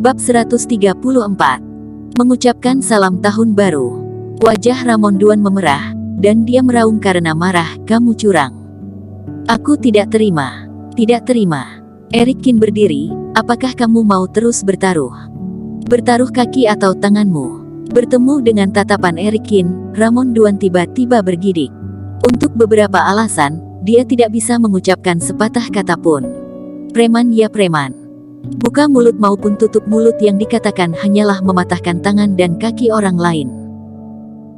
Bab 134. Mengucapkan salam tahun baru. Wajah Ramon Duan memerah, dan dia meraung karena marah. Kamu curang. Aku tidak terima. Tidak terima. Eric Kin berdiri. Apakah kamu mau terus bertaruh? Bertaruh kaki atau tanganmu? Bertemu dengan tatapan Eric Kin, Ramon Duan tiba-tiba bergidik. Untuk beberapa alasan, dia tidak bisa mengucapkan sepatah kata pun. Preman ya preman. Buka mulut maupun tutup mulut yang dikatakan hanyalah mematahkan tangan dan kaki orang lain.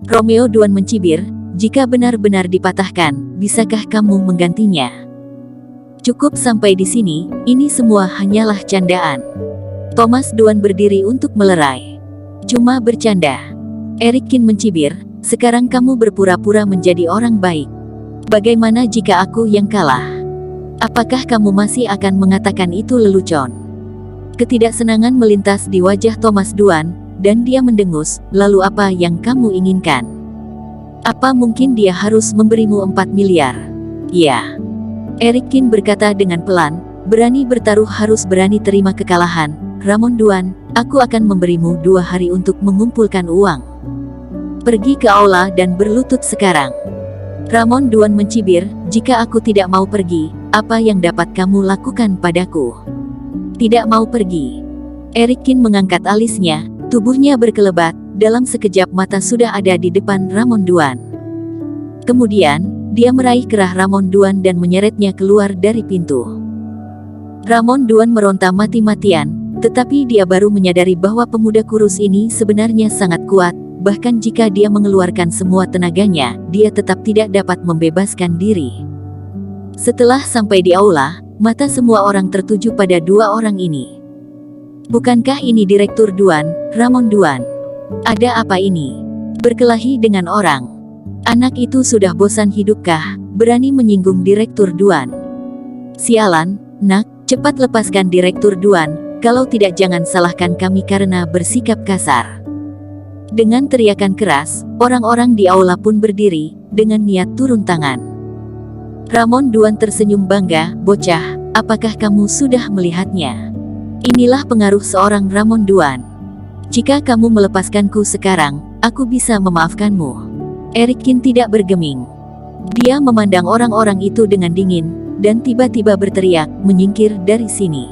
Romeo Duan mencibir, jika benar-benar dipatahkan, bisakah kamu menggantinya? Cukup sampai di sini, ini semua hanyalah candaan. Thomas Duan berdiri untuk melerai. Cuma bercanda. Eric Kin mencibir, sekarang kamu berpura-pura menjadi orang baik. Bagaimana jika aku yang kalah? Apakah kamu masih akan mengatakan itu lelucon? Ketidaksenangan melintas di wajah Thomas Duan, dan dia mendengus, lalu apa yang kamu inginkan? Apa mungkin dia harus memberimu 4 miliar? Ya. Eric Kin berkata dengan pelan, berani bertaruh harus berani terima kekalahan. Ramon Duan, aku akan memberimu 2 hari untuk mengumpulkan uang. Pergi ke aula dan berlutut sekarang. Ramon Duan mencibir, jika aku tidak mau pergi, apa yang dapat kamu lakukan padaku? Tidak mau pergi. Eric Kin mengangkat alisnya, tubuhnya berkelebat, dalam sekejap mata sudah ada di depan Ramon Duan. Kemudian, dia meraih kerah Ramon Duan dan menyeretnya keluar dari pintu. Ramon Duan meronta mati-matian, tetapi dia baru menyadari bahwa pemuda kurus ini sebenarnya sangat kuat, bahkan jika dia mengeluarkan semua tenaganya, dia tetap tidak dapat membebaskan diri. Setelah sampai di aula, mata semua orang tertuju pada 2 orang ini. Bukankah ini Direktur Duan, Ramon Duan? Ada apa ini? Berkelahi dengan orang. Anak itu sudah bosan hidupkah, berani menyinggung Direktur Duan? Sialan, nak, cepat lepaskan Direktur Duan. Kalau tidak jangan salahkan kami karena bersikap kasar. Dengan teriakan keras, orang-orang di aula pun berdiri, dengan niat turun tangan. Ramon Duan tersenyum bangga, bocah, apakah kamu sudah melihatnya? Inilah pengaruh seorang Ramon Duan. Jika kamu melepaskanku sekarang, aku bisa memaafkanmu. Eric Kin tidak bergeming. Dia memandang orang-orang itu dengan dingin, dan tiba-tiba berteriak, menyingkir dari sini.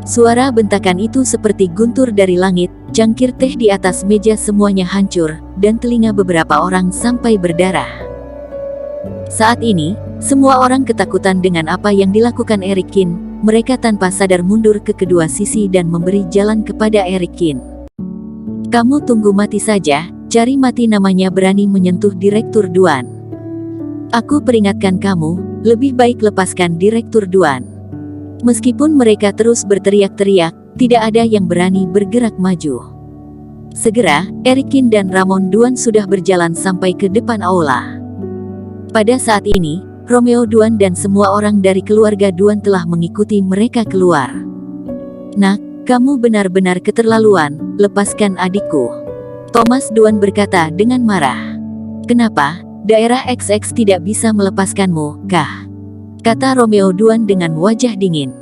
Suara bentakan itu seperti guntur dari langit, cangkir teh di atas meja semuanya hancur, dan telinga beberapa orang sampai berdarah. Saat ini, semua orang ketakutan dengan apa yang dilakukan Eric Kin. Mereka tanpa sadar mundur ke kedua sisi dan memberi jalan kepada Eric Kin. Kamu tunggu mati saja, cari mati namanya berani menyentuh Direktur Duan. Aku peringatkan kamu, lebih baik lepaskan Direktur Duan. Meskipun mereka terus berteriak-teriak, tidak ada yang berani bergerak maju. Segera, Eric Kin dan Ramon Duan sudah berjalan sampai ke depan aula. Pada saat ini, Romeo Duan dan semua orang dari keluarga Duan telah mengikuti mereka keluar. Nak, kamu benar-benar keterlaluan, lepaskan adikku. Thomas Duan berkata dengan marah. Kenapa, daerah XX tidak bisa melepaskanmu, kah? Kata Romeo Duan dengan wajah dingin.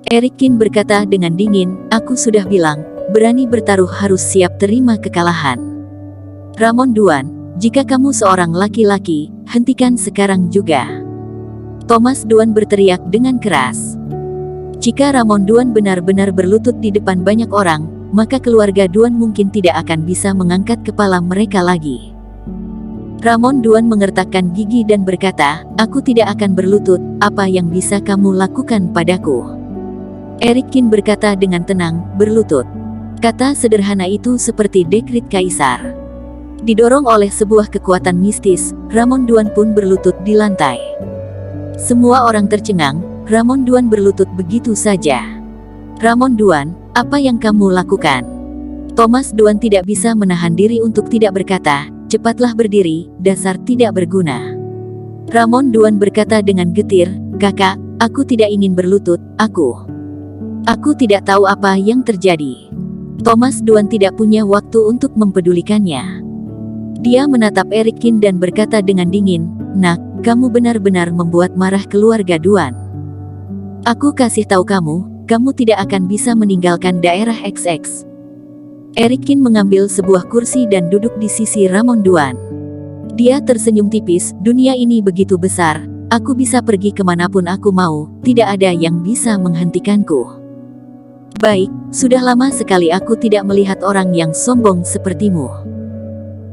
Eric Kin berkata dengan dingin, aku sudah bilang, berani bertaruh harus siap terima kekalahan. Ramon Duan, jika kamu seorang laki-laki, hentikan sekarang juga. Thomas Duan berteriak dengan keras. Jika Ramon Duan benar-benar berlutut di depan banyak orang, maka keluarga Duan mungkin tidak akan bisa mengangkat kepala mereka lagi. Ramon Duan mengertakkan gigi dan berkata, aku tidak akan berlutut, apa yang bisa kamu lakukan padaku? Eric Kin berkata dengan tenang, berlutut. Kata sederhana itu seperti dekrit kaisar. Didorong oleh sebuah kekuatan mistis, Ramon Duan pun berlutut di lantai. Semua orang tercengang, Ramon Duan berlutut begitu saja. Ramon Duan, apa yang kamu lakukan? Thomas Duan tidak bisa menahan diri untuk tidak berkata, cepatlah berdiri, dasar tidak berguna. Ramon Duan berkata dengan getir, kakak, aku tidak ingin berlutut, aku tidak tahu apa yang terjadi. Thomas Duan tidak punya waktu untuk mempedulikannya. Dia menatap Eric Kin dan berkata dengan dingin, nak, kamu benar-benar membuat marah keluarga Duan. Aku kasih tahu kamu, kamu tidak akan bisa meninggalkan daerah XX. Erikin mengambil sebuah kursi dan duduk di sisi Ramon Duan. Dia tersenyum tipis, dunia ini begitu besar, aku bisa pergi kemanapun aku mau, tidak ada yang bisa menghentikanku. Baik, sudah lama sekali aku tidak melihat orang yang sombong sepertimu.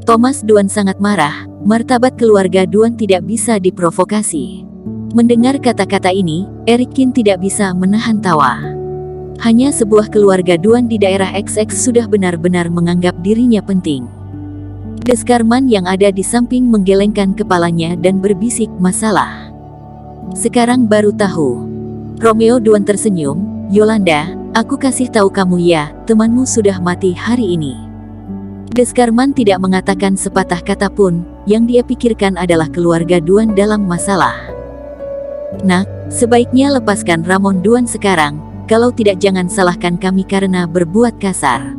Thomas Duan sangat marah, martabat keluarga Duan tidak bisa diprovokasi. Mendengar kata-kata ini, Erikin tidak bisa menahan tawa. Hanya sebuah keluarga Duan di daerah XX sudah benar-benar menganggap dirinya penting. Deskarman yang ada di samping menggelengkan kepalanya dan berbisik masalah. Sekarang baru tahu. Romeo Duan tersenyum, Yolanda, aku kasih tahu kamu ya, temanmu sudah mati hari ini. Deskarman tidak mengatakan sepatah kata pun, yang dia pikirkan adalah keluarga Duan dalam masalah. Nak, sebaiknya lepaskan Ramon Duan sekarang, kalau tidak jangan salahkan kami karena berbuat kasar.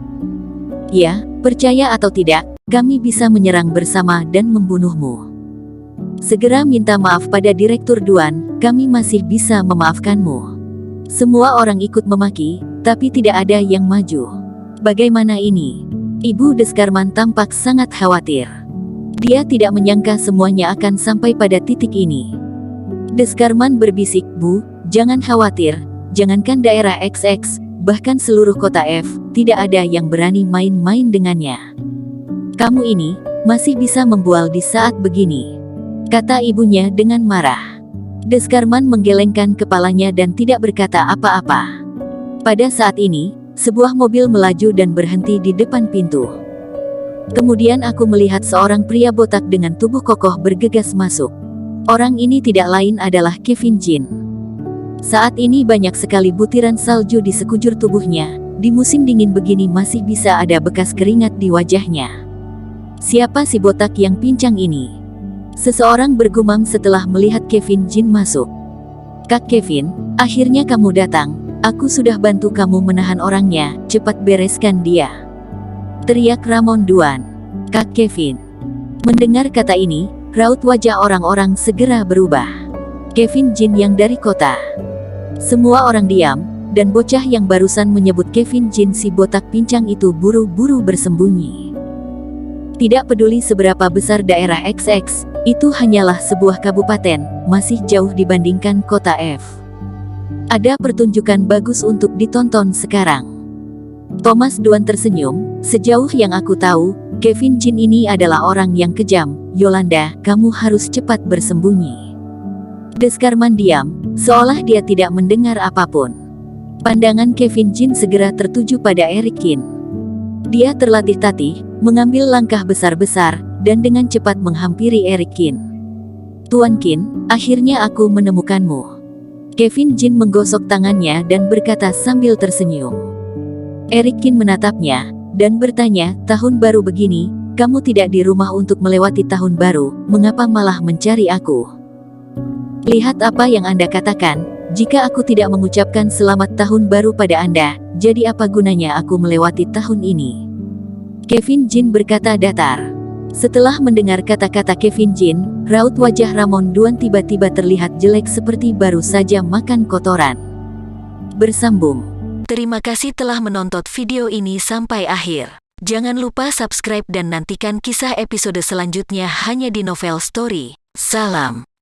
Ya, percaya atau tidak, kami bisa menyerang bersama dan membunuhmu. Segera minta maaf pada Direktur Duan, kami masih bisa memaafkanmu. Semua orang ikut memaki, tapi tidak ada yang maju. Bagaimana ini? Ibu Deskarman tampak sangat khawatir. Dia tidak menyangka semuanya akan sampai pada titik ini. Deskarman berbisik, Bu, jangan khawatir, jangankan daerah XX, bahkan seluruh kota F, tidak ada yang berani main-main dengannya. Kamu ini, masih bisa membual di saat begini, kata ibunya dengan marah. Deskarman menggelengkan kepalanya dan tidak berkata apa-apa. Pada saat ini, sebuah mobil melaju dan berhenti di depan pintu. Kemudian aku melihat seorang pria botak dengan tubuh kokoh bergegas masuk. Orang ini tidak lain adalah Kevin Jin. Saat ini banyak sekali butiran salju di sekujur tubuhnya, di musim dingin begini masih bisa ada bekas keringat di wajahnya. Siapa si botak yang pincang ini? Seseorang bergumam setelah melihat Kevin Jin masuk. Kak Kevin, akhirnya kamu datang. Aku sudah bantu kamu menahan orangnya, cepat bereskan dia, teriak Ramon Duan. Kak Kevin. Mendengar kata ini, raut wajah orang-orang segera berubah. Kevin Jin yang dari kota. Semua orang diam, dan bocah yang barusan menyebut Kevin Jin si botak pincang itu buru-buru bersembunyi. Tidak peduli seberapa besar daerah XX, itu hanyalah sebuah kabupaten, masih jauh dibandingkan kota F. Ada pertunjukan bagus untuk ditonton sekarang. Thomas Duan tersenyum, sejauh yang aku tahu, Kevin Jin ini adalah orang yang kejam. Yolanda, kamu harus cepat bersembunyi. Deskarman diam, seolah dia tidak mendengar apapun. Pandangan Kevin Jin segera tertuju pada Erikin. Dia terlatih-tatih, mengambil langkah besar-besar, dan dengan cepat menghampiri Erikin. Tuan Qin, akhirnya aku menemukanmu. Kevin Jin menggosok tangannya dan berkata sambil tersenyum. Erikin menatapnya, dan bertanya, tahun baru begini, kamu tidak di rumah untuk melewati tahun baru, mengapa malah mencari aku? Lihat apa yang Anda katakan, jika aku tidak mengucapkan selamat tahun baru pada Anda, jadi apa gunanya aku melewati tahun ini? Kevin Jin berkata datar. Setelah mendengar kata-kata Kevin Jin, raut wajah Ramon Duan tiba-tiba terlihat jelek seperti baru saja makan kotoran. Bersambung. Terima kasih telah menonton video ini sampai akhir. Jangan lupa subscribe dan nantikan kisah episode selanjutnya hanya di Novel Story. Salam.